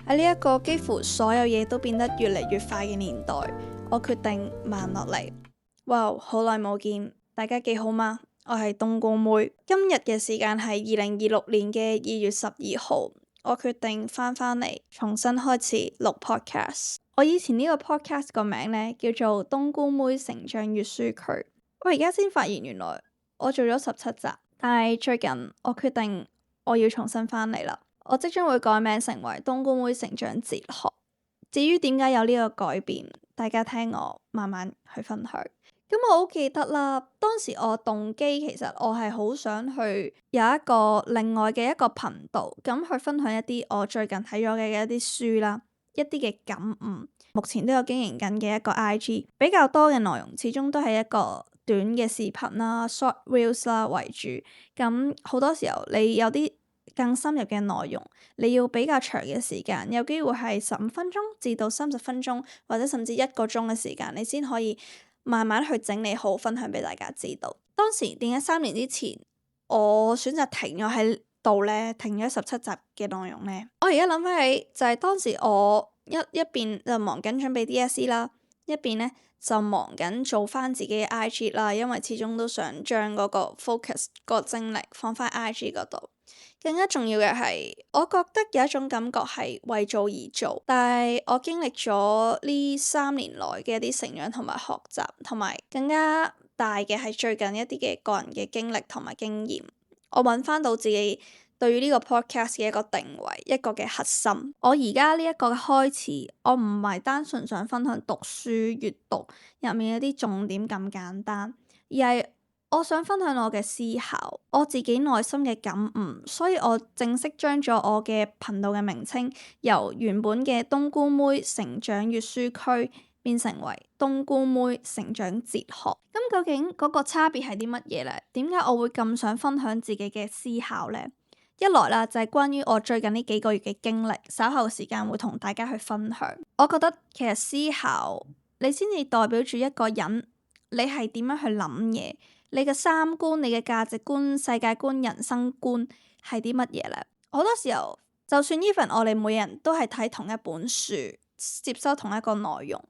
喺呢一個幾乎所有嘢都變得越嚟越快嘅年代，我決定慢落嚟。哇，好耐冇見，大家幾好嗎？我係冬菇妹，今日嘅時間係2026年嘅2月12號，我決定返嚟重新開始錄 podcast。我以前呢個 podcast 個名呢叫做冬菇妹成長閱書區。我而家先發現原來我做咗17集，但係最近我決定我要重新返嚟啦。我即將會改名成為冬菇妹成長哲學。至於點解有呢個改變，大家聽我慢慢去分享。咁我好記得啦，當時我動機其實我係好想去有一個另外嘅一個頻道，咁去分享一啲我最近睇咗嘅一啲書啦，一啲嘅感悟。目前都有經營緊嘅一個 IG， 比較多嘅內容始終都係一個短嘅視頻啦 short reels 啦為主。咁好多時候你有啲更深入嘅內容，你要比較長嘅時間，有機會係15分鐘至到30分鐘，或者甚至1個鐘嘅時間，你先可以慢慢去整理好，分享俾大家知道。當時點解3年之前我選擇停咗喺度呢？停咗17集嘅內容呢？我而家諗翻起就係當時我一邊就忙緊準備 DSE 啦，一邊呢就忙緊做翻自己嘅 IG 啦，因為始終都想將嗰個 focus 個精力放翻 IG 嗰度。更加重要嘅係，我覺得有一種感覺係為做而做，但係我經歷咗呢3年來嘅一啲成長同埋學習，同埋更加大嘅係最近一啲嘅個人嘅經歷同埋經驗，我揾翻到自己對於呢個 podcast 嘅一個定位，一個嘅核心。我而家呢一個嘅開始，我唔係單純想分享讀書閱讀入面一啲重點咁簡單，而係我想分享我嘅思考，我自己內心嘅感悟，所以我正式將咗我嘅頻道嘅名稱由原本嘅冬菇妹成長閱書區變成為冬菇妹成長哲學。咁究竟嗰個差別係啲乜嘢呢？點解我會咁想分享自己嘅思考呢？一來啦，就係關於我最近呢幾個月嘅經歷，稍後時間會同大家去分享。我覺得其實思考你先至代表住一個人，你係點樣去諗嘢，你嘅三觀、你嘅價值觀、世界觀、人生觀係啲乜嘢呢？好多時候，就算 even 我哋每人都係睇同一本書，接收同一個內容，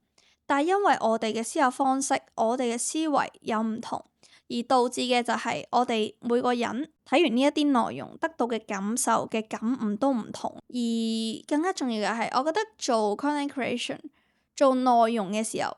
但係因為我哋嘅思考方式、我哋嘅思維有唔同，而導致嘅就係我哋每個人睇完呢一啲內容得到嘅感受嘅感悟都唔同。而更加重要嘅係，我覺得做 content creation 做內容嘅時候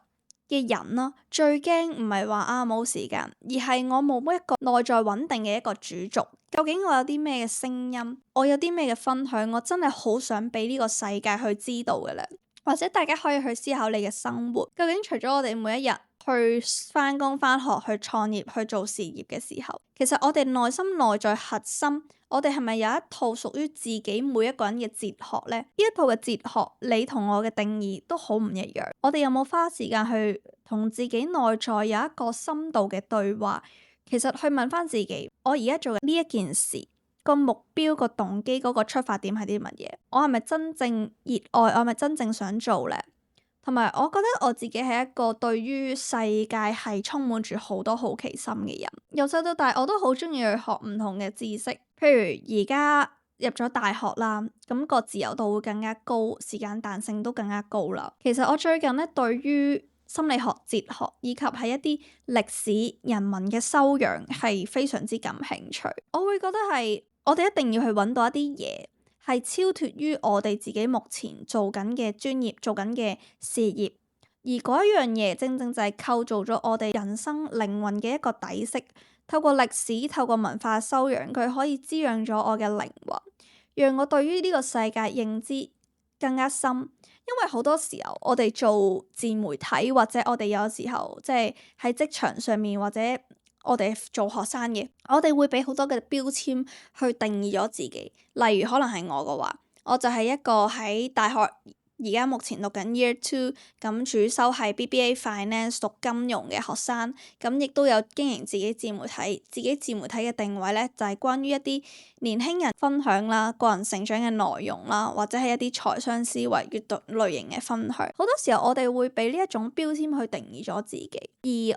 嘅人啦，最驚唔係話冇時間，而係我冇一個內在穩定嘅一個主軸。究竟我有啲咩嘅聲音，我有啲咩嘅分享，我真係好想俾呢個世界去知道嘅咧。或者大家可以去思考你嘅生活，究竟除咗我哋每一日去返工返學去創業去做事業嘅時候，其實我哋內心內在核心，我哋係咪有一套屬於自己每一個人嘅哲學呢？呢一套嘅哲學，你同我嘅定義都好唔一樣。我哋有冇花時間去同自己內在有一個深度嘅對話？其實去問翻自己，我而家做嘅呢一件事個目標、個動機、嗰個出發點係啲乜嘢？我係咪真正熱愛？我係咪真正想做呢？同埋，我覺得我自己係一個對於世界係充滿住好多好奇心嘅人。由細到大，我都好中意去學唔同嘅知識。譬如而家入咗大學啦，咁個自由度會更加高，時間彈性都更加高啦。其實我最近呢，對於心理學、哲學以及係一啲歷史、人文嘅修養係非常之感興趣。我會覺得係我哋一定要去揾到一啲嘢，係超脫於我哋自己目前做緊嘅專業、做緊嘅事業，而嗰一樣嘢正正就係構造咗我哋人生靈魂嘅一個底色。透過歷史、透過文化修養，佢可以滋養咗我嘅靈魂，讓我對於呢個世界認知更加深。因為好多時候我哋做自媒體，或者我哋有時候即係喺職場上面，或者我哋做學生嘅，我哋會俾好多嘅標籤去定義咗自己。例如可能係我嘅話，我就係一個喺大學而家目前讀緊 Year 2，咁主修係 BBA Finance 讀金融嘅學生，咁亦都有經營自己自媒體。自己自媒體嘅定位呢，就係關於一啲年輕人分享啦、個人成長嘅內容啦，或者係一啲財商思維、閱讀類型嘅分享。好多時候我哋會俾呢一種標籤去定義咗自己。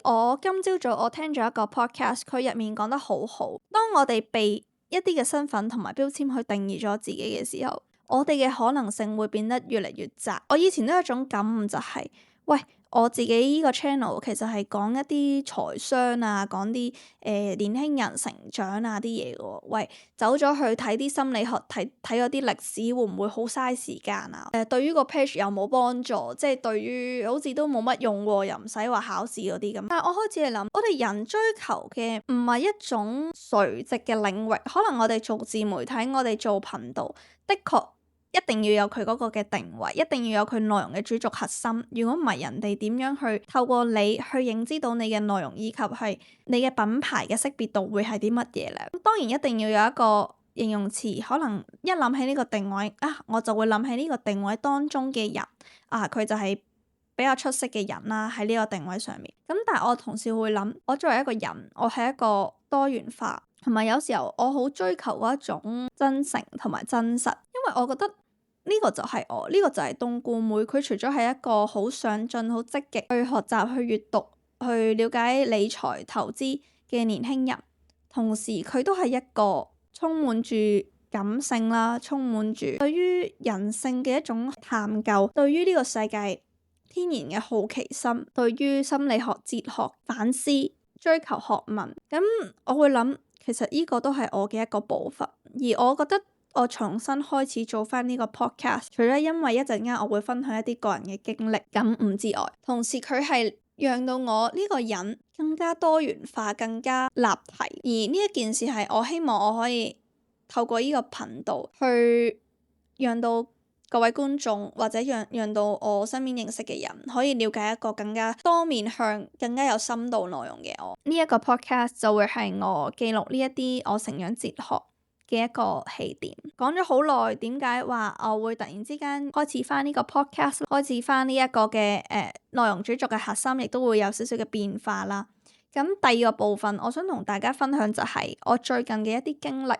而我今朝早我聽咗一個 podcast，佢入面講得好好。當我哋被一啲嘅身份同埋標籤去定義咗自己嘅時候，我哋嘅可能性會變得越嚟越窄。我以前都有一種感悟就係，喂，我自己呢個 channel 其實係講一啲財商啊，講啲年輕人成長啊啲嘢嘅喎。喂，走咗去睇啲心理學，睇嗰啲歷史，會唔會好嘥時間啊？對於個 page 又冇幫助，即係對於好似都冇乜用喎，又唔使話考試嗰啲咁。但係我開始嚟諗，我哋人追求嘅唔係一種垂直嘅領域，可能我哋做自媒體，我哋做頻道，的確一定要有佢嗰個嘅定位，一定要有佢內容嘅主軸核心。如果唔係，人哋點樣去透過你去認知到你嘅內容，以及係你嘅品牌嘅識別度會係啲乜嘢呢？當然一定要有一個形容詞，可能一諗起呢個定位啊，我就會諗起呢個定位當中嘅人啊，佢就係比較出色嘅人啦，喺呢個定位上面。咁但係我同時會諗，我作為一個人，我係一個多元化，同埋有時候我好追求嗰一種真誠同埋真實，因為我覺得呢個就係我，呢個就係冬菇妹。佢除咗係一個好上進、好積極去學習、去閱讀、去了解理財投資嘅年輕人，同時佢都係一個充滿住感性啦，充滿住對於人性嘅一種探究，對於呢個世界天然嘅好奇心，對於心理學、哲學反思、追求學問。咁我會諗，其實呢個都係我嘅一個步伐，而我覺得我重新開始做翻呢個 podcast，除咗因為一陣間我會分享一啲個人嘅經歷感悟之外，同時佢係讓到我呢個人更加多元化、更加立體。而呢一件事係我希望我可以透過呢個頻道去讓到各位觀眾，或者讓到我身邊認識嘅人可以了解一個更加多面向、更加有深度內容嘅我。呢一個 podcast 就會係我記錄呢一啲我成長哲學嘅一個起點。講咗好耐，點解話我會突然之間開始翻呢個 podcast，開始翻呢一個嘅內容主軸嘅核心，亦都會有少少嘅變化啦。咁第二個部分，我想同大家分享就係我最近嘅一啲經歷，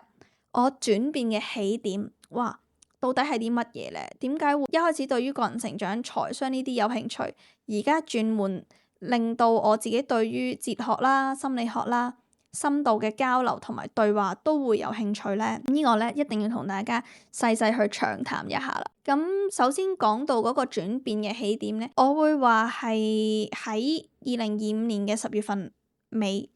我轉變嘅起點。哇！到底係啲乜嘢呢？點解會一開始對於個人成長、財商呢啲有興趣，而家轉換令到我自己對於哲學啦、心理學啦、深度嘅交流同埋對話都會有興趣呢？呢個呢，一定要同大家細細去長談一下啦。咁首先講到嗰個轉變嘅起點呢，我會話係喺2025年嘅10月份尾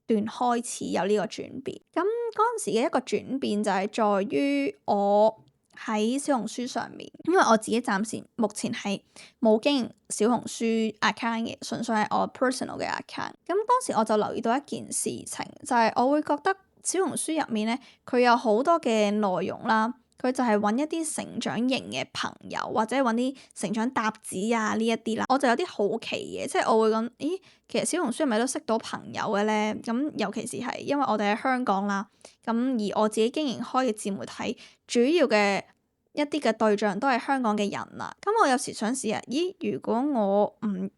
段開始有呢個轉變。咁嗰陣時嘅一個轉變就係在於我喺小紅書上面，因為我自己暫時目前係冇經營小紅書 account 嘅，純粹係我 personal 嘅 account。咁當時我就留意到一件事情，就係我會覺得小紅書入面咧，佢有好多嘅內容啦，佢就係揾一啲成長型嘅朋友，或者揾啲成長搭子啊呢一啲啦，我就有啲好奇嘅，即係我會講，咦，其實小紅書係咪都識到朋友嘅咧？咁尤其是係因為我哋喺香港啦，咁而我自己經營開嘅自媒體，主要嘅一啲嘅對象都係香港嘅人啦。咁我有時想試下，咦，如果我唔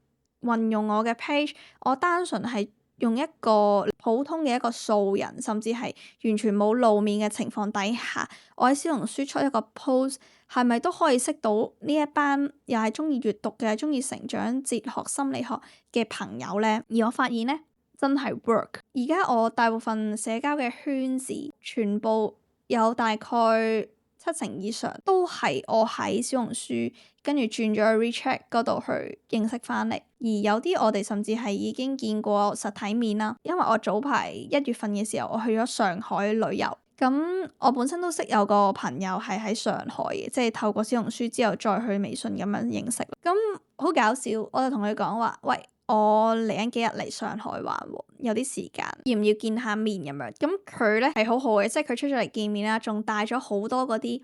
運用我嘅 page，我單純係用一個普通嘅一個素人，甚至係完全冇露面嘅情況底下，我喺小紅書出一個 post， 係咪都可以識到呢一班又係中意閱讀嘅、中意成長、哲學、心理學嘅朋友呢？而我發現呢，真係 work。而家我大部分社交嘅圈子，全部有大概70%以上都係我喺小紅書跟住轉咗去 WeChat 嗰度去認識翻嚟，而有啲我哋甚至係已經見過實體面啦。因為我早排1月份嘅時候，我去咗上海旅遊，咁我本身都識有個朋友係喺上海嘅，即係透過小紅書之後再去微信咁樣認識。咁好搞笑，我就同佢講話，喂，我嚟緊幾日嚟上海玩喎，有啲時間，要唔要見下面咁樣？咁佢咧係好好嘅，即係佢出咗嚟見面啦，仲帶咗好多嗰啲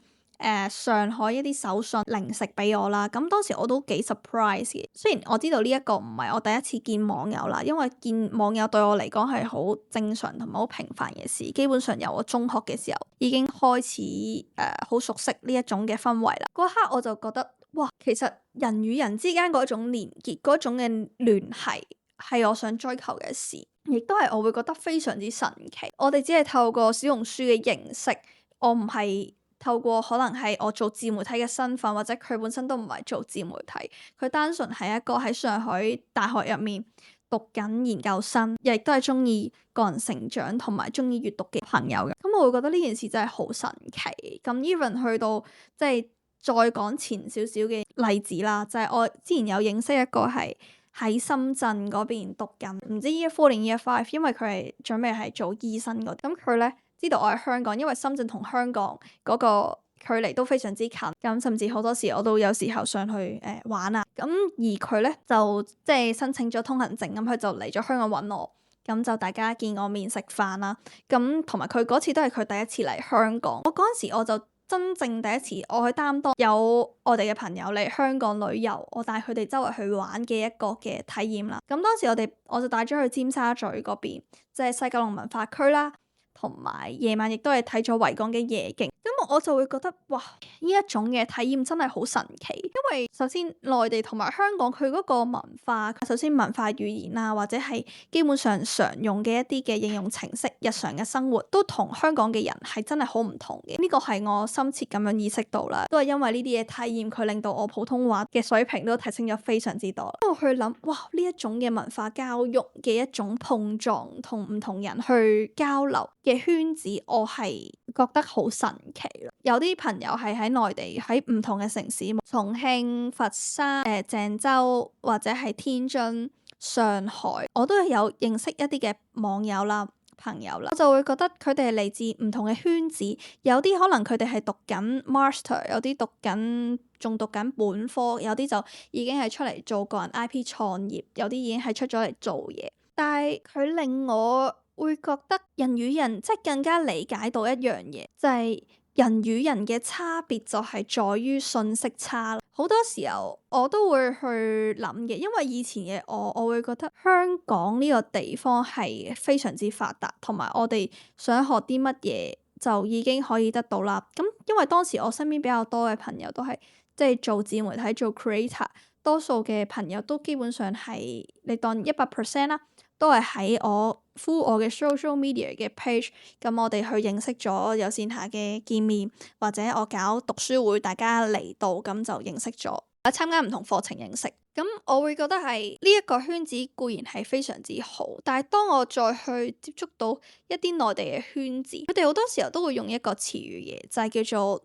上海一啲手信零食俾我啦。咁當時我都幾 surprise 嘅。雖然我知道呢一個唔係我第一次見網友啦，因為見網友對我嚟講係好正常同埋好平凡嘅事。基本上由我中學嘅時候已經開始好熟悉呢一種嘅氛圍啦。嗰刻我就覺得，哇，其實人與人之間嗰種連結、嗰種嘅聯繫係我想追求嘅事，亦都係我會覺得非常之神奇。我哋只係透過小紅書嘅形式，我唔係透過可能係我做自媒體嘅身份，或者佢本身都唔係做自媒體，佢單純係一個喺上海大學入面讀緊研究生，亦都係中意個人成長同埋中意閱讀嘅朋友嘅。咁我會覺得呢件事真係好神奇。咁 even 去到即係再講前少少嘅例子啦，就係我之前有認識一個係喺深圳嗰邊讀緊，唔知 Year 4定 Year 5，因為佢係準備係做醫生嗰啲。咁佢咧知道我喺香港，因為深圳同香港嗰個距離都非常之近，咁甚至好多時我都有時候上去玩啊。咁而佢咧就即係申請咗通行證，咁佢就嚟咗香港揾我，咁就大家見我面食飯啦。咁同埋佢嗰次都係佢第一次嚟香港，我嗰陣時我就真正第一次我去擔當有我哋嘅朋友嚟香港旅遊，我帶佢哋周圍去玩嘅一個嘅體驗啦。咁當時我就帶咗去尖沙咀嗰邊，即係西九龍文化區啦，同埋夜晚亦都係睇咗維港嘅夜景。咁我就會覺得哇，呢一種嘅體驗真係好神奇，因為首先內地同埋香港佢嗰個文化，首先文化語言啊，或者係基本上常用嘅一啲嘅應用程式，日常嘅生活都同香港嘅人係真係好唔同嘅。呢個係我深切咁樣意識到啦，都係因為呢啲嘢體驗，佢令到我普通話嘅水平都提升咗非常之多。我去諗哇，呢一種嘅文化交育嘅一種碰撞，同唔同人去交流嘅圈子，我係覺得好神奇。有啲朋友係喺內地，喺唔同嘅城市，重慶、佛山、鄭州或者係天津、上海，我都有認識一啲嘅網友啦、朋友啦，我就會覺得佢哋係嚟自唔同嘅圈子，有啲可能佢哋係讀緊 master， 有啲仲讀緊本科，有啲就已經係出嚟做個人 IP 創業，有啲已經係出咗嚟做嘢，但係佢令我會覺得人與人即係更加理解到一樣嘢，就係人與人嘅差別就係在於信息差。好多時候我都會去諗嘅，因為以前嘅我會覺得香港呢個地方係非常之發達，同埋我哋想學啲乜嘢就已經可以得到啦。咁因為當時我身邊比較多嘅朋友都係即係做自媒體做 creator，多數嘅朋友都基本上係你當100%啦，都係喺我嘅 social media 嘅 page， 咁我哋去認識咗有線下嘅見面，或者我搞讀書會，大家嚟到咁就認識咗，我參加唔同課程認識，咁我會覺得係呢一個圈子固然係非常之好，但係當我再去接觸到一啲內地嘅圈子，佢哋好多時候都會用一個詞語嘅，就係叫做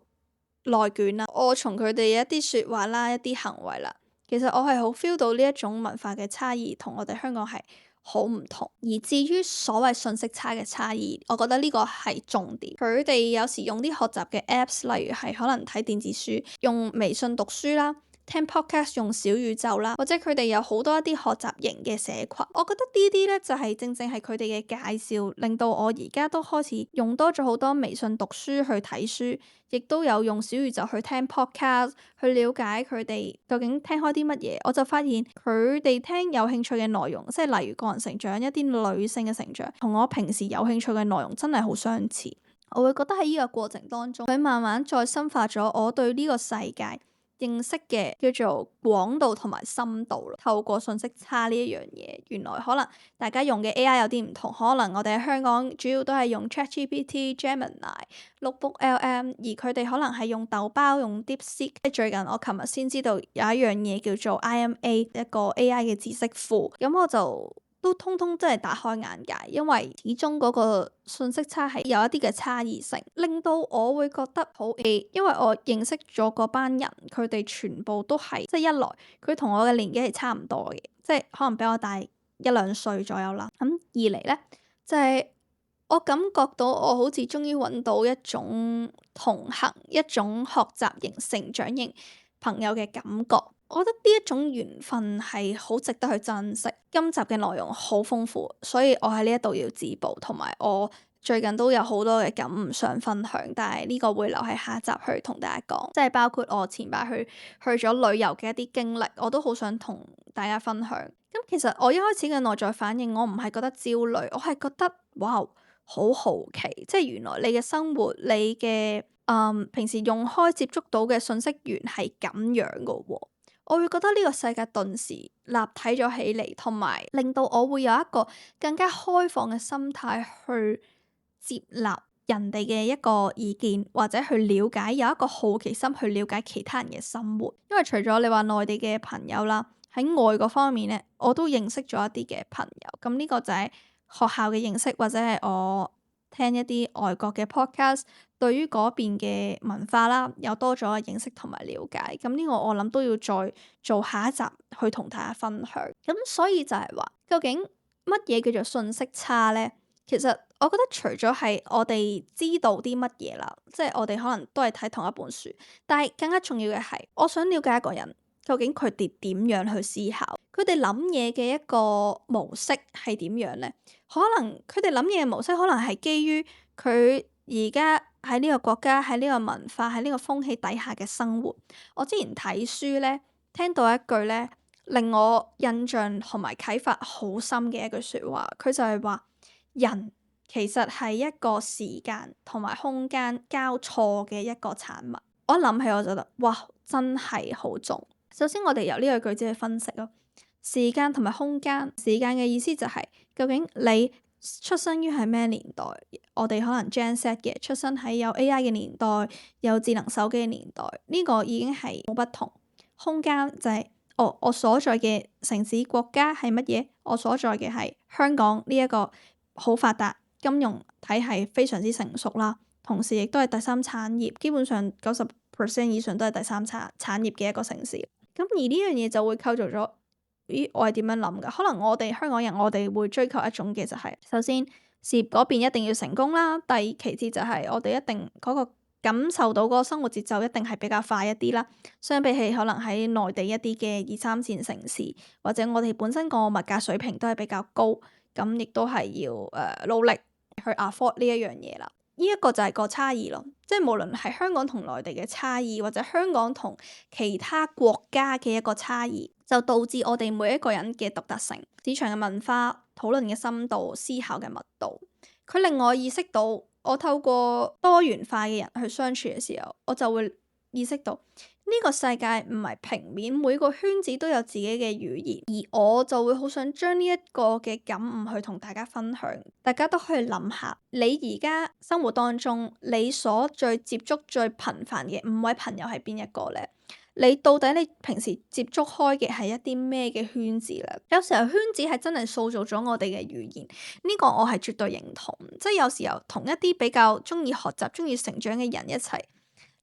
內卷啦。我從佢哋一啲說話啦、一啲行為啦，其實我係好 feel 到呢一種文化嘅差異同我哋香港係好唔同。而至於所謂信息差嘅差異，我覺得呢個係重點。佢哋有時用啲學習嘅 apps， 例如係可能睇電子書，用微信讀書啦，聽 podcast 用小宇宙啦，或者佢哋有好多一啲學習型嘅社群。我覺得呢啲呢，就係正正係佢哋嘅介紹，令到我而家都開始用多咗好多微信讀書去睇書，亦都有用小宇宙去聽 podcast， 去了解佢哋究竟聽開啲乜嘢。我就發現佢哋聽有興趣嘅內容，即係例如個人成長，一啲女性嘅成長，同我平時有興趣嘅內容真係好相似。我會覺得喺呢個過程當中，佢慢慢再深化咗我對呢個世界認識嘅叫做廣度同埋深度。透過信息差呢一樣嘢，原來可能大家用嘅 AI 有啲唔同，可能我哋喺香港主要都係用 ChatGPT、Gemini、Notebook LM， 而佢哋可能係用豆包、用 DeepSeek。最近我琴日先知道有一樣嘢叫做 IMA， 一個 AI 嘅知識庫，咁我就都通通真係大開眼界，因為始終嗰個信息差係有一啲嘅差異性，令到我會覺得好因為我認識咗嗰班人，佢哋全部都係即係一來佢同我嘅年紀係差唔多嘅，即係可能比我大1-2歲左右啦。咁二嚟呢，就係我感覺到我好似終於揾到一種同行、一種學習型、成長型朋友嘅感覺。我覺得呢一種緣分係好值得去珍惜。今集嘅內容好豐富，所以我喺呢一度要止步，同埋我最近都有好多嘅感悟想分享，但係呢個會留喺下一集去同大家講，即係包括我前排去咗旅遊嘅一啲經歷，我都好想同大家分享。咁其實我一開始嘅內在反應，我唔係覺得焦慮，我係覺得哇，好好奇，即係原來你嘅生活，你嘅平時用開接觸到嘅信息源係咁樣噶喎。我會覺得呢個世界頓時立體咗起嚟，同埋令到我會有一個更加開放嘅心態去接納人哋嘅一個意見，或者去了解，有一個好奇心去了解其他人嘅生活。因為除咗你話內地嘅朋友啦，喺外嗰方面咧，我都認識咗一啲嘅朋友。咁呢個就係學校嘅認識，或者係我聽一啲外國嘅 podcast，對於嗰邊嘅文化啦，有多咗嘅認識同埋了解。咁呢個我諗都要再做下一集去同大家分享。咁所以就係話，究竟乜嘢叫做信息差呢？其實我覺得除咗係我哋知道啲乜嘢啦，即係我哋可能都係睇同一本書，但係更加重要嘅係，我想了解一個人究竟佢哋點樣去思考，佢哋諗嘢嘅一個模式係點樣呢？可能佢哋諗嘢嘅模式可能係基於佢而家喺呢個國家、喺呢個文化、喺呢個風氣底下嘅生活。我之前睇書呢，聽到一句呢，令我印象同埋啟發好深嘅一句說話，佢就係話，人其實係一個時間同埋空間交錯嘅一個產物。我諗起我就覺得，哇，真係好重。首先我哋由呢個句子去分析咯，時間同埋空間。時間嘅意思就係，究竟你出生於係咩年代？我哋可能 Gen Z 嘅出生喺有 AI 嘅年代，有智能手機嘅年代，呢個已經係好不同。空間就係，我所在嘅城市國家係乜嘢？我所在嘅係香港呢一個好發達，金融體系非常之成熟啦，同時亦都係第三產業，基本上90% 以上都係第三產業嘅一個城市。咁而呢樣嘢就會構造咗，咦，我係點樣諗㗎？可能我哋香港人，我哋會追求一種嘅就係，首先事業嗰邊一定要成功啦，其次就係我哋一定嗰個感受到嗰個生活節奏一定係比較快一啲啦。相比起可能喺內地一啲嘅2、3線城市，或者我哋本身個物價水平都係比較高，咁亦都係要努力去 afford 呢一樣嘢啦。呢一個就係個差異咯，即係無論係香港同內地嘅差異，或者香港同其他國家嘅一個差異，就導致我哋每一個人嘅獨特性、市場嘅文化、討論嘅深度、思考嘅密度。佢令我意識到，我透過多元化嘅人去相處嘅時候，我就會意識到呢個世界唔係平面，每個圈子都有自己嘅語言，而我就會好想將呢一個嘅感悟去同大家分享。大家都可以諗下，你而家生活當中你所最接觸最頻繁嘅5位朋友係邊一個呢？你到底你平時接觸開嘅係一啲咩嘅圈子呢？有時候圈子係真係塑造咗我哋嘅語言，呢個我係絕對認同。即係有時候同一啲比較中意學習、中意成長嘅人一齊，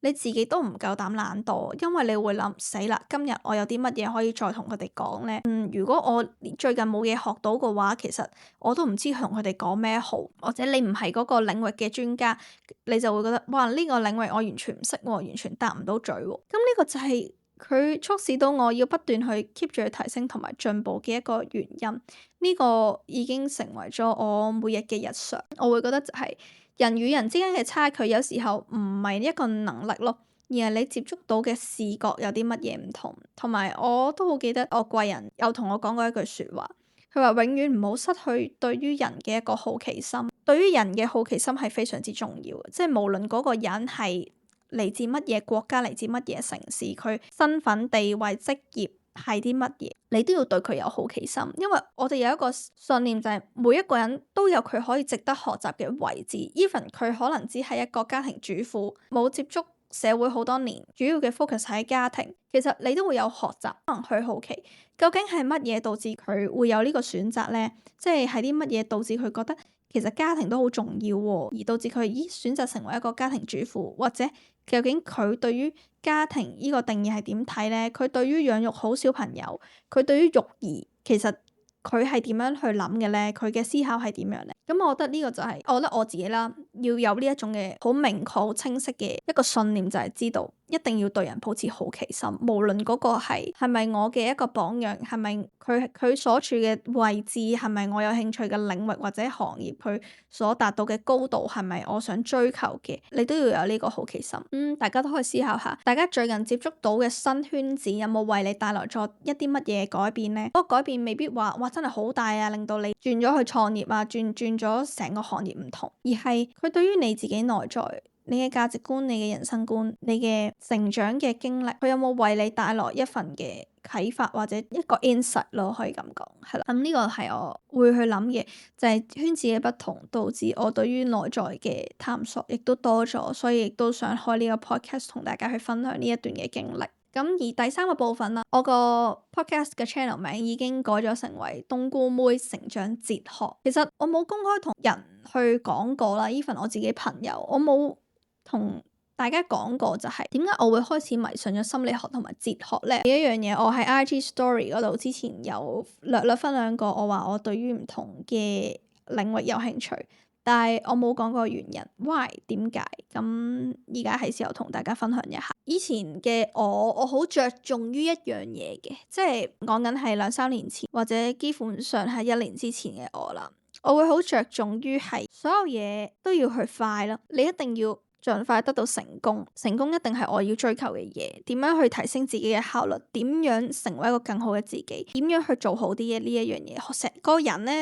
你自己都唔夠膽懶惰，因為你會諗，死啦，今日我有啲乜嘢可以再同佢哋講呢？如果我最近冇嘢學到嘅話，其實我都唔知同佢哋講咩好。或者你唔係嗰個領域嘅專家，你就會覺得，哇，呢個領域我完全唔識喎，完全答唔到嘴喎。咁呢個就係佢促使到我要不斷去 keep 住去提升同埋進步嘅一個原因。呢個已經成為咗我每日嘅日常。我會覺得就係人與人之間嘅差距，有時候唔係一個能力咯，而係你接觸到嘅視覺有啲乜嘢唔同。同埋我都好記得我貴人有同我講過一句説話，佢話永遠唔好失去對於人嘅一個好奇心。對於人嘅好奇心係非常之重要嘅，即係無論嗰個人係嚟自乜嘢國家，嚟自乜嘢城市，佢身份地位職業係啲乜嘢，你都要對佢有好奇心。因為我哋有一個信念就係每一個人都有佢可以值得學習嘅位置。Even 佢可能只係一個家庭主婦，冇接觸社會好多年，主要嘅 focus 喺家庭，其實你都會有學習，可能去好奇究竟係乜嘢導致佢會有呢個選擇呢？即係啲乜嘢導致佢覺得其實家庭都好重要喎，而導致佢選擇成為一個家庭主婦，或者究竟佢對於家庭呢個定義係點睇呢？佢對於養育好小朋友，佢對於育兒其實佢係點樣去諗嘅呢？佢嘅思考係點樣呢？咁我覺得呢個就係，我覺得我自己啦，要有呢一種嘅好明確、好清晰嘅一個信念，就係知道一定要對人保持好奇心，無論嗰個係咪我嘅一個榜樣，係咪佢所處嘅位置，係咪我有興趣嘅領域或者行業，佢所達到嘅高度係咪我想追求嘅，你都要有呢個好奇心。大家都可以思考下，大家最近接觸到嘅新圈子有冇為你帶來咗一啲乜嘢改變呢？嗰個改變未必話哇真係好大啊，令到你轉咗去創業啊，轉咗成個行業唔同，而係佢對於你自己內在、你嘅價值觀、你嘅人生觀、你嘅成長嘅經歷，佢有冇為你帶來一份嘅啟發或者一個 insight 咯？可以咁講，係啦。咁呢個係我會去諗嘅，就係圈子嘅不同導致我對於內在嘅探索亦都多咗，所以亦都想開呢個 podcast 同大家去分享呢一段嘅經歷。咁而第3個部分啦，我個 podcast 嘅 channel 名已經改咗成為冬菇妹成長哲學。其實我冇公開同人去講過啦，even 我自己朋友，我冇同大家講過就係點解我會開始迷上咗心理學同埋哲學呢？呢一樣嘢我喺 IG story 嗰度之前有略略分享過，我話我對於唔同嘅領域有興趣，但係我冇講過原因 why 點解。咁而家係時候同大家分享一下。以前嘅我好着重於一樣嘢嘅，即係講緊係2-3年前或者基本上係1年之前嘅我啦。我會好着重於係所有嘢都要去快咯，你一定要盡快得到成功，成功一定係我要追求嘅嘢。點樣去提升自己嘅效率？點樣成為一個更好嘅自己？點樣去做好啲嘅呢一樣嘢？成個人呢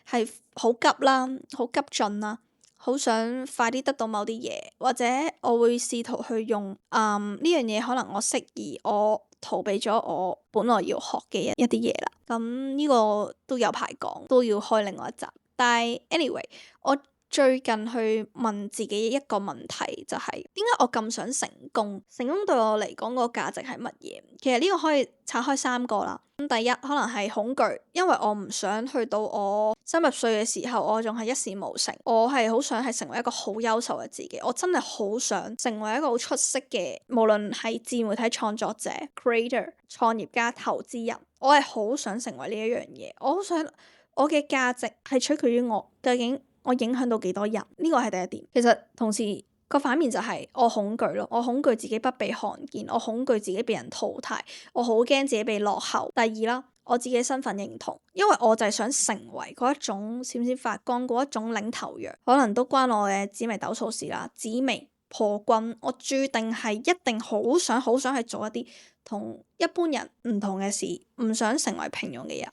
係好急啦，好急進啦，好想快啲得到某啲嘢，或者我會試圖去用呢樣嘢，可能我識而我逃避咗我本來要學嘅一啲嘢啦。咁呢個都有排講，都要開另外一集。但係 anyway， 我最近去問自己一個問題，就係點解我咁想成功？成功對我嚟講個價值係乜嘢？其實呢個可以拆開3個啦。咁第一可能係恐懼，因為我唔想去到我30歲嘅時候，我仲係一事無成。我係好想係成為一個好優秀嘅自己，我真係好想成為一個好出色嘅，無論係自媒體創作者、creator、創業家、投資人，我係好想成為呢一樣嘢。我好想我嘅價值係取決於我究竟我影響到幾多人，呢個係第一點。其實同時個反面就係我恐懼咯，我恐懼自己不被看見，我恐懼自己被人淘汰，我好驚自己被落後。第二啦，我自己身份認同，因為我就係想成為嗰一種閃閃發光嗰一種領頭羊，可能都關我嘅紫微斗數事啦。紫微破軍，我注定係一定好想去做一啲同一般人唔同嘅事，唔想成為平庸嘅人。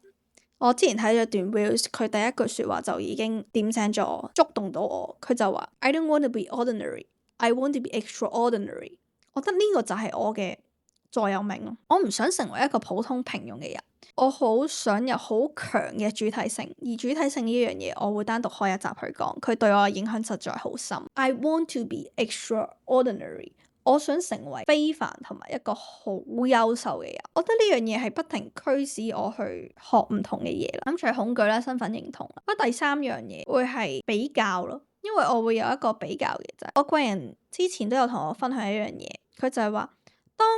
我之前睇咗段 reels， 佢第一句說話就已經點醒咗我，觸動到我。佢就話 I don't want to be ordinary, I want to be extraordinary。 我覺得呢個就係我嘅座右銘咯。我唔想成為一個普通平庸嘅人，我好想有好強嘅主體性。而主體性呢樣嘢我會單獨開一集去講，佢對我嘅影響實在好深。I want to be extraordinary，我想成為非凡同埋一個好優秀嘅人。我覺得呢樣嘢係不停驅使我去學唔同嘅嘢啦。咁除咗恐懼啦、身份認同啦，不過第3樣嘢會係比較咯，因為我會有一個比較嘅就係我個人之前都有同我分享一樣嘢，佢就係話當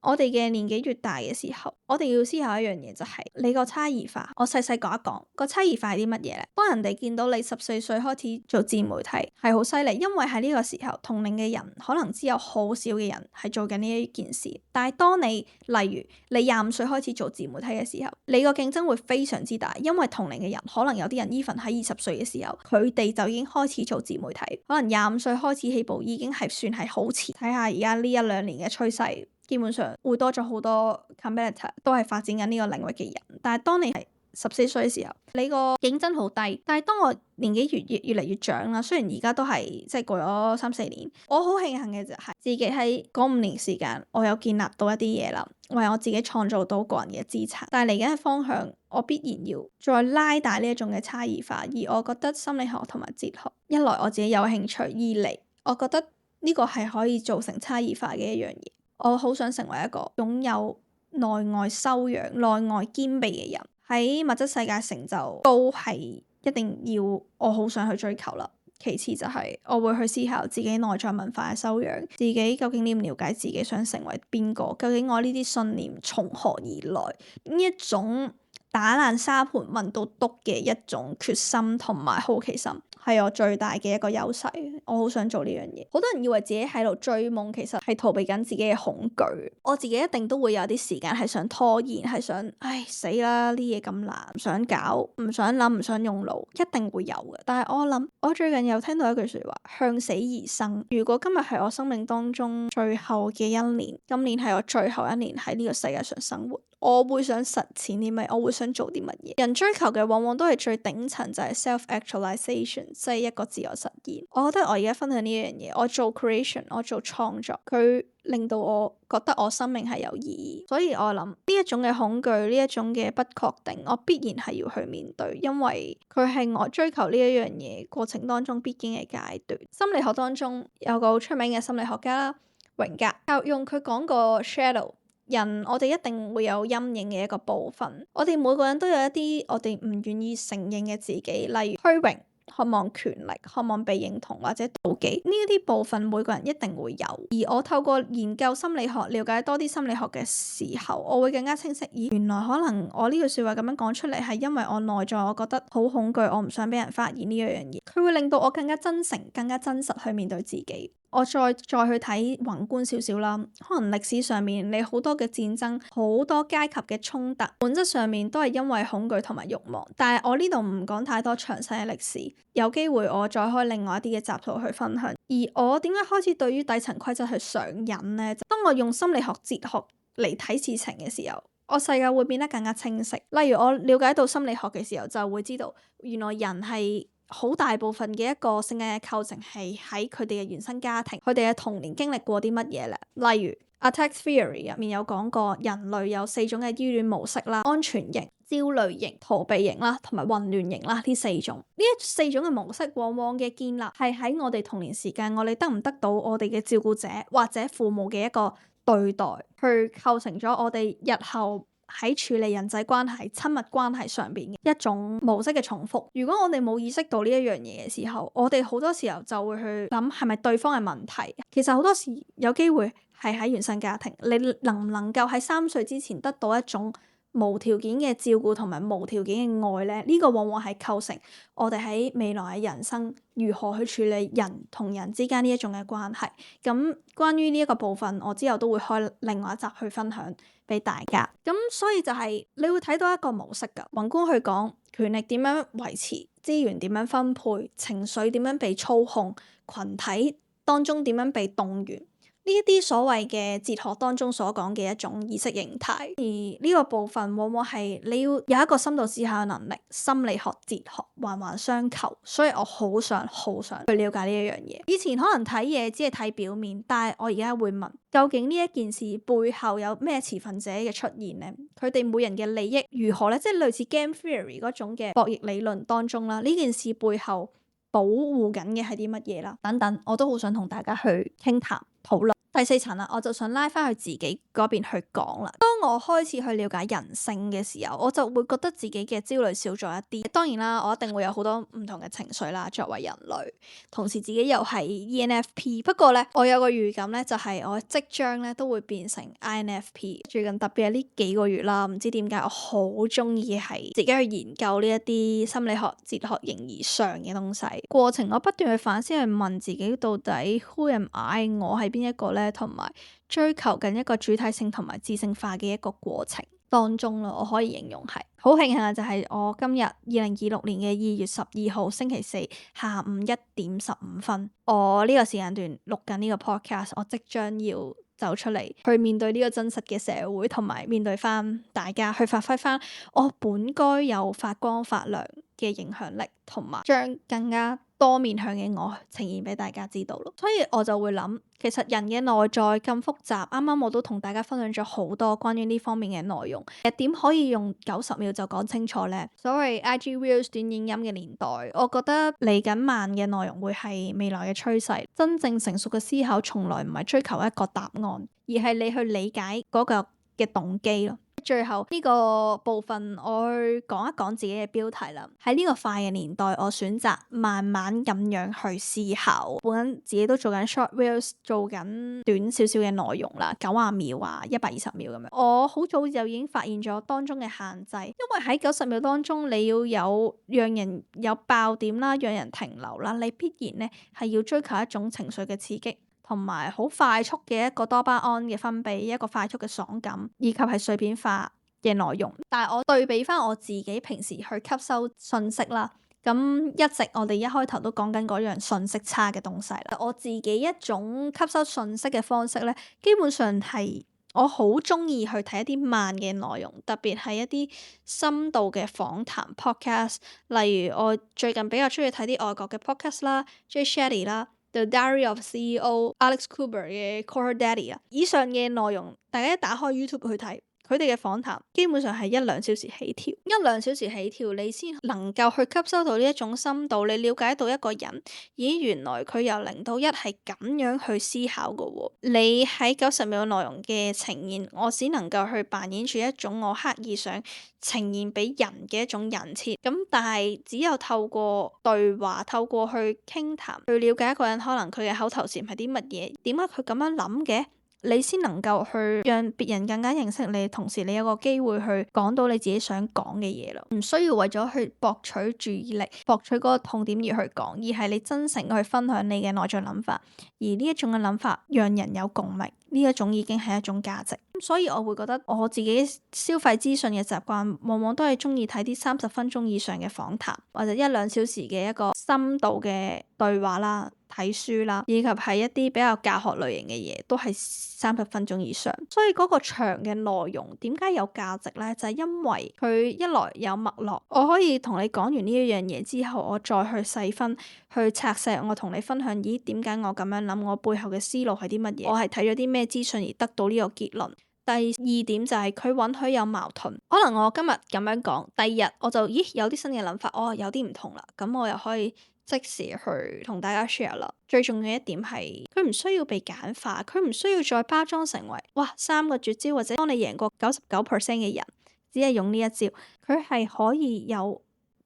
我哋嘅年紀越大嘅時候，我哋要思考一樣嘢，就係你個差異化。我細細講一講個差異化係啲乜嘢咧？當人哋見到你14歲開始做自媒體係好犀利，因為喺呢個時候同齡嘅人可能只有好少嘅人係做緊呢一件事。但係當你例如你25歲開始做自媒體嘅時候，你個競爭會非常之大，因為同齡嘅人可能有啲人 even 喺20歲嘅時候，佢哋就已經開始做自媒體，可能25歲開始起步已經係算係好前。睇下而家呢1-2年嘅趨勢，基本上會多咗好多 competitor 都係發展緊呢個領域嘅人。但係當你係14歲嘅時候，你個競爭好低。但係當我年紀越嚟越長啦，雖然而家都係即係過咗3-4年，我好慶幸嘅就係自己喺嗰5年時間，我有建立到一啲嘢啦，為我自己創造到個人嘅資產。但係嚟緊嘅方向，我必然要再拉大呢一種嘅差異化。而我覺得心理學同埋哲學，一來我自己有興趣，二嚟我覺得呢個係可以造成差異化嘅一樣嘢。我好想成為一個擁有內外修養、內外兼備嘅人，喺物質世界成就都係一定要我好想去追求啦。其次就係我會去思考自己內在文化嘅修養，自己究竟了唔了解自己想成為邊個，究竟我呢啲信念從何而來，呢一種打爛沙盤問到篤嘅一種決心同埋好奇心，係我最大嘅一個優勢。我好想做呢樣嘢。好多人以為自己喺度追夢，其實係逃避緊自己嘅恐懼。我自己一定都會有啲時間係想拖延，係想死啦，啲嘢咁難，唔想搞，唔想諗，唔想用腦，一定會有嘅。但係我諗，我最近又聽到一句說話，向死而生。如果今日係我生命當中最後嘅一年，今年係我最後一年喺呢個世界上生活，我會想實踐啲咩？我會想做啲乜嘢？人追求嘅往往都係最頂層，就係 self-actualization， 即係一個自我實現。我覺得我而家分享呢樣嘢，我做 creation， 我做創作，佢令到我覺得我生命係有意義。所以我諗呢一種嘅恐懼，呢一種嘅不確定，我必然係要去面對，因為佢係我追求呢一樣嘢過程當中必經嘅階段。心理學當中有個好出名嘅心理學家啦，榮格，用佢講個 shadow 人我哋一定會有陰影嘅一個部分，我哋每個人都有一啲我哋唔願意承認嘅自己，例如虛榮、渴望權力、渴望被認同或者妒忌，呢一啲部分每個人一定會有。而我透過研究心理學，了解多啲心理學嘅時候，我會更加清晰，原來可能我呢句說話咁樣講出嚟係因為我內在我覺得好恐懼，我唔想俾人發現呢一樣嘢，佢會令到我更加真誠、更加真實去面對自己。我再去睇宏觀少少啦，可能歷史上面你好多嘅戰爭，好多階級嘅衝突，本質上面都係因為恐懼同埋慾望。但係我呢度唔講太多詳細嘅歷史，有機會我再開另外一啲嘅集數去分享。而我點解開始對於底層規則去上癮呢？當我用心理學、哲學嚟睇事情嘅時候，我世界會變得更加清晰。例如我了解到心理學嘅時候，就會知道原來人係好大部分嘅一個性格嘅構成係喺佢哋嘅原生家庭，佢哋嘅童年經歷過啲乜嘢咧？例如 Attachment Theory 入面有講過人類有4種嘅依戀模式啦，安全型、焦慮型、逃避型啦，同埋混亂型啦，呢4種。呢4種嘅模式往往嘅建立係喺我哋童年時間，我哋得唔得到我哋嘅照顧者或者父母嘅一個對待，去構成咗我哋日後喺處理人際關係、親密關係上邊嘅一種模式嘅重複。如果我哋冇意識到呢一樣嘢嘅時候，我哋好多時候就會去諗係咪對方嘅問題。其實好多時有機會係喺原生家庭，你能唔能夠喺3歲之前得到一種無條件嘅照顧同埋無條件嘅愛呢？呢個往往係構成我哋喺未來嘅人生如何去處理人同人之間呢一種嘅關係。咁關於呢一個部分，我之後都會開另外一集去分享俾大家。咁所以就係你會睇到一個模式㗎。宏觀去講，權力點樣維持，資源點樣分配，情緒點樣被操控，群體當中點樣被動員，呢一啲所謂嘅哲學當中所講嘅一種意識形態。而呢個部分往往係你要有一個深度思考嘅能力，心理學、哲學環環相扣。所以我好想去了解呢一樣嘢。以前可能睇嘢只係睇表面，但係我而家會問，究竟呢一件事背後有咩持份者嘅出現呢？佢哋每人嘅利益如何呢？即係類似 game theory 嗰種嘅博弈理論當中啦，呢件事背後保護緊嘅係啲乜嘢啦？等等，我都好想同大家去傾談討論。第4層啦，我就想拉翻去自己嗰邊去講啦。當我開始去了解人性嘅時候，我就會覺得自己嘅焦慮少咗一啲。當然啦，我一定會有好多唔同嘅情緒啦，作為人類，同時自己又係 ENFP。不過咧，我有個預感咧，就係我即將咧都會變成 INFP。最近特別係呢幾個月啦，唔知點解我好中意係自己去研究呢一啲心理學、哲學形而上嘅東西。過程我不斷去反思，去問自己到底 Who am I？ 我係邊一個咧？同埋追求緊一個主體性同埋智性化嘅一個過程當中咯，我可以形容係好慶幸啊！就係我今日2026年嘅2月12號星期4下午1點15分，我呢個時間段錄緊呢個 podcast， 我即將要走出嚟去面對呢個真實嘅社會，同埋面對翻大家，去發揮翻我本該有發光發亮嘅影響力，同埋將更加多面向嘅我呈現俾大家知道咯。所以我就會諗，其實人嘅內在咁複雜，啱啱我都同大家分享咗好多關於呢方面嘅內容，點可以用90秒就講清楚呢？所謂 IG Reels 短影音嘅年代，我覺得嚟緊慢嘅內容會係未來嘅趨勢。真正成熟嘅思考從來唔係追求一個答案，而係你去理解嗰個嘅動機咯。最後呢個部分我去講一講自己嘅標題啦。喺呢個快嘅年代，我選擇慢慢咁樣去思考。本身自己都做緊 short reels， 做緊短少少嘅內容啦，90秒啊，120秒咁樣。我好早就已經發現咗當中嘅限制，因為喺90秒當中你要有讓人有爆點啦，讓人停留啦，你必然呢係要追求一種情緒嘅刺激，同埋好快速嘅一個多巴胺嘅分泌，一個快速嘅爽感，以及係碎片化嘅內容。但係我對比翻我自己平時去吸收信息啦，咁一直我哋一開頭都講緊嗰樣信息差嘅東西啦。我自己一種吸收信息嘅方式咧，基本上係我好中意去睇一啲慢嘅內容，特別係一啲深度嘅訪談 podcast。例如我最近比較中意睇啲外國嘅 podcast 啦 ，Jay Shetty 啦。The Diary of CEO Alex Kubler 嘅 Core Daddy 啊，以上嘅內容大家一打開 YouTube 去睇，佢哋嘅訪談基本上係1-2小時起跳，1-2小時起跳，你先能夠去吸收到呢一種深度，你了解到一個人，咦，原來佢由0到1係咁樣去思考㗎喎。你喺90秒內容嘅呈現，我只能夠去扮演住一種我刻意想呈現俾人嘅一種人設，咁但係只有透過對話，透過去傾談，去了解一個人，可能佢嘅口頭禪係啲乜嘢，點解佢咁樣諗嘅，你先能夠去讓別人更加認識你，同時你有個機會去講到你自己想講嘅嘢咯，唔需要為咗去博取注意力、博取嗰個痛點而去講，而係你真誠去分享你嘅內在諗法，而呢一種嘅諗法讓人有共鳴，呢一種已經係一種價值。所以我會覺得我自己消費資訊嘅習慣，往往都係中意睇啲30分鐘以上嘅訪談，或者1-2小時嘅一個深度嘅對話啦、睇書啦，以及係一啲比較教學類型嘅嘢，都係30分鐘以上。所以嗰個長嘅內容點解有價值呢？就係因為佢一來有脈絡，我可以同你講完呢一樣嘢之後，我再去細分、去拆細，我同你分享，咦，點解我咁樣諗？我背後嘅思路係啲乜嘢？我係睇咗啲咩資訊而得到呢個結論？第2點就係佢允許有矛盾，可能我今日咁樣講，第二日我就有啲新嘅諗法，有啲唔同啦，咁我又可以即時去同大家 share 啦。最重要一點係佢唔需要被簡化，佢唔需要再包裝成為3個絕招或者幫你贏過99% 嘅人，只係用呢一招。佢係可以有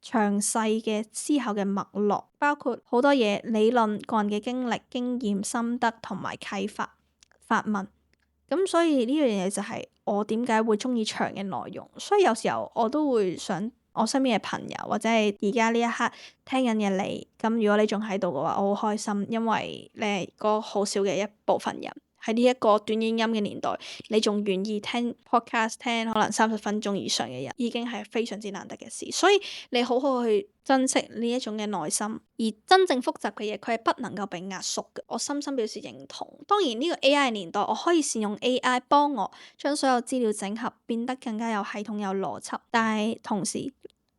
詳細嘅思考嘅脈絡，包括好多嘢、理論、個人嘅經歷、經驗、心得同埋啟發、發問。咁所以呢樣嘢就係我點解會中意長嘅內容，所以有時候我都會想我身邊嘅朋友或者係而家呢一刻聽緊嘅你，咁如果你仲喺度嘅話，我好開心，因為你係個好少嘅一部分人。喺呢一個短影音嘅年代，你仲願意聽 podcast 聽可能30分鐘以上嘅人，已經係非常之難得嘅事。所以你好好去珍惜呢一種嘅耐心，而真正複雜嘅嘢，佢係不能夠被壓縮嘅。我深深表示認同。當然呢個 AI 年代，我可以善用 AI 幫我將所有資料整合，變得更加有系統、有邏輯，但係同時，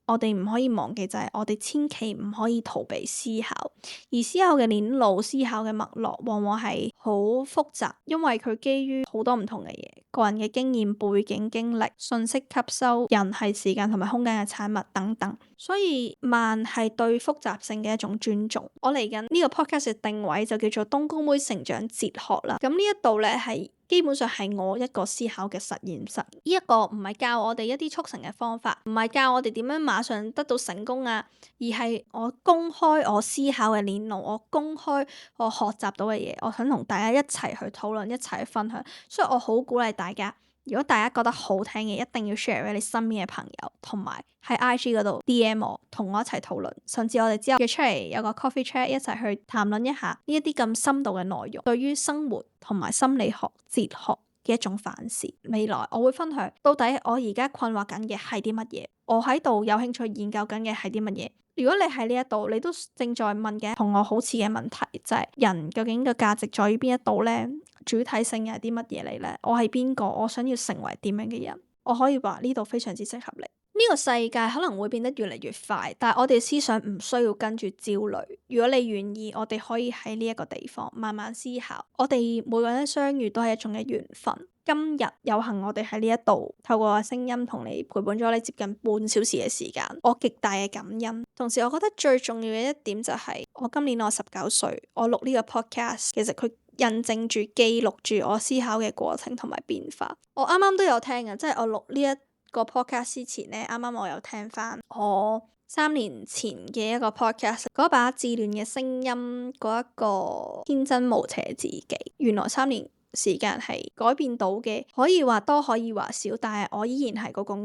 我哋唔可以忘記就係我哋千祈唔可以逃避思考，而思考嘅鏈路、思考嘅脈絡往往係好複雜，因為佢基於好多唔同嘅嘢，個人嘅經驗、背景、經歷、信息吸收、人係時間同埋空間嘅產物等等，所以慢係對複雜性嘅一種尊重。我嚟緊呢個 podcast 嘅定位就叫做冬菇妹成長哲學啦，咁呢一度呢係基本上係我一個思考嘅實驗室，呢一個唔係教我哋一啲速成嘅方法，唔係教我哋點樣馬上得到成功啊，而係我公開我思考嘅鏈路，我公開我學習到嘅嘢，我想同大家一齊去討論，一齊去分享，所以我好鼓勵大家，如果大家覺得好聽嘅，一定要 share 俾你身邊嘅朋友，同埋喺 IG 嗰度 DM 我，同我一齊討論，甚至我哋之後約出嚟有個 coffee chat 一齊去談論一下呢一啲咁深度嘅內容，對於生活同埋心理學、哲學嘅一種反思。未來我會分享到底我而家困惑緊嘅係啲乜嘢，我喺度有興趣研究緊嘅係啲乜嘢。如果你喺呢一度，你都正在問嘅同我好似嘅問題，就係人究竟嘅價值在於邊一度呢？主體性又係啲乜嘢嚟呢？我係邊個？我想要成為點樣嘅人？我可以話呢度非常之適合你。呢個世界可能會變得越嚟越快，但係我哋思想唔需要跟住焦慮。如果你願意，我哋可以喺呢一個地方慢慢思考。我哋每個人相遇都係一種嘅緣分。今日有幸我哋喺呢一度透過個聲音同你陪伴咗你接近半小時嘅時間，我極大嘅感恩。同時我覺得最重要嘅一點就係，我今年我19歲，我錄呢個 podcast，其實佢印證住記錄住我思考嘅過程同埋變化。我啱啱都有聽嘅，即係我錄呢一個 podcast 之前呢，啱啱我有聽翻我3年前嘅一個 podcast， 嗰把自戀嘅聲音，嗰一個天真無邪自己，原來3年時間係改變到嘅，可以話多可以話少，但係我依然係嗰個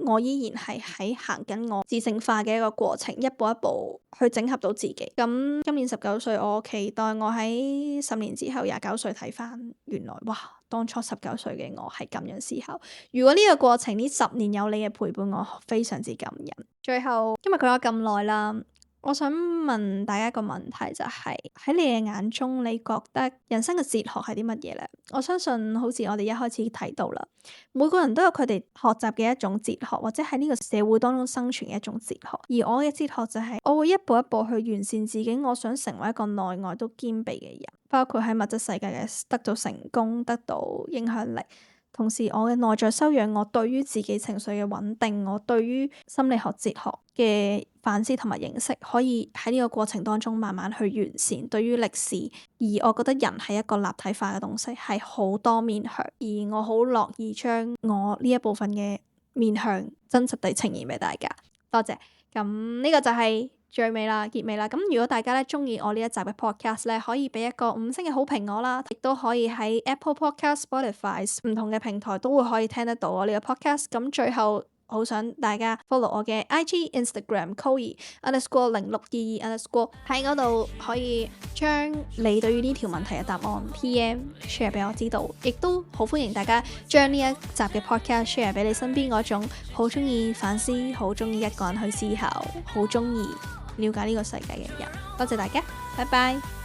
我依然係喺行緊我自性化嘅一個過程，一步一步去整合到自己。咁今年19歲，我期待我喺10年之後29歲睇翻，原來哇，當初19歲嘅我係咁樣思考。如果呢個過程呢10年有你嘅陪伴，我非常之感恩。最後今日講咗咁耐啦，我想問大家一個問題，就係喺你嘅眼中，你覺得人生嘅哲學係啲乜嘢呢？我相信好似我哋一開始提到啦，每個人都有佢哋學習嘅一種哲學，或者喺呢個社會當中生存嘅一種哲學。而我嘅哲學就係，我會一步一步去完善自己，我想成為一個內外都兼備嘅人，包括喺物質世界嘅得到成功、得到影響力，同時我嘅內在修養，我對於自己情緒嘅穩定，我對於心理學哲學嘅反思同埋認識，可以喺呢個過程當中慢慢去完善。對於歷史，而我覺得人係一個立體化嘅東西，係好多面向，而我好樂意將我呢一部分嘅面向真實地呈現俾大家。多謝。咁呢個就係最尾啦，結尾啦。咁如果大家咧中意我呢一集嘅 podcast 咧，可以俾一個5星嘅好評我啦，亦都可以喺 Apple Podcast、Spotify 唔同嘅平台都會可以聽得到我呢個 podcast。咁最後好想大家 follow 我嘅 IG、Instagram Chloe_0622_ 喺嗰度可以將你對於呢條問題嘅答案 PM share 俾我知道，亦都好歡迎大家將呢一集嘅 podcast share 俾你身邊嗰種好中意反思、好中意一個人去思考、好中意了解呢個世界嘅人。多謝大家，拜拜。